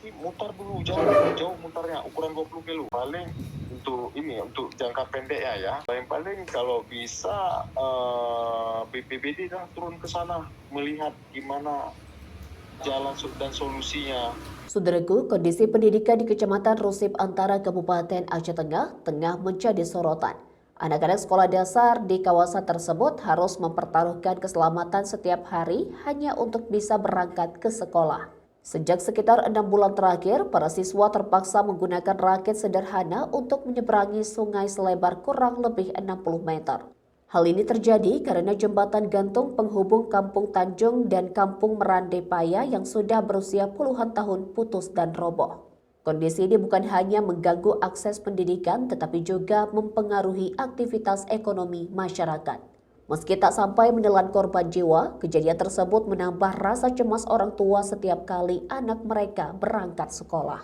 nanti mutar dulu jauh mutarnya, ukuran 20 kilo. Paling untuk jangka pendek ya. Paling kalau bisa BPBD dah turun ke sana melihat gimana jalan dan solusinya. Saudaraku, kondisi pendidikan di Kecamatan Rusip Antara Kabupaten Aceh Tengah tengah menjadi sorotan. Anak-anak sekolah dasar di kawasan tersebut harus mempertaruhkan keselamatan setiap hari hanya untuk bisa berangkat ke sekolah. Sejak sekitar 6 bulan terakhir, para siswa terpaksa menggunakan rakit sederhana untuk menyeberangi sungai selebar kurang lebih 60 meter. Hal ini terjadi karena jembatan gantung penghubung Kampung Tanjung dan Kampung Merande Paya yang sudah berusia puluhan tahun putus dan roboh. Kondisi ini bukan hanya mengganggu akses pendidikan, tetapi juga mempengaruhi aktivitas ekonomi masyarakat. Meski tak sampai menelan korban jiwa, kejadian tersebut menambah rasa cemas orang tua setiap kali anak mereka berangkat sekolah.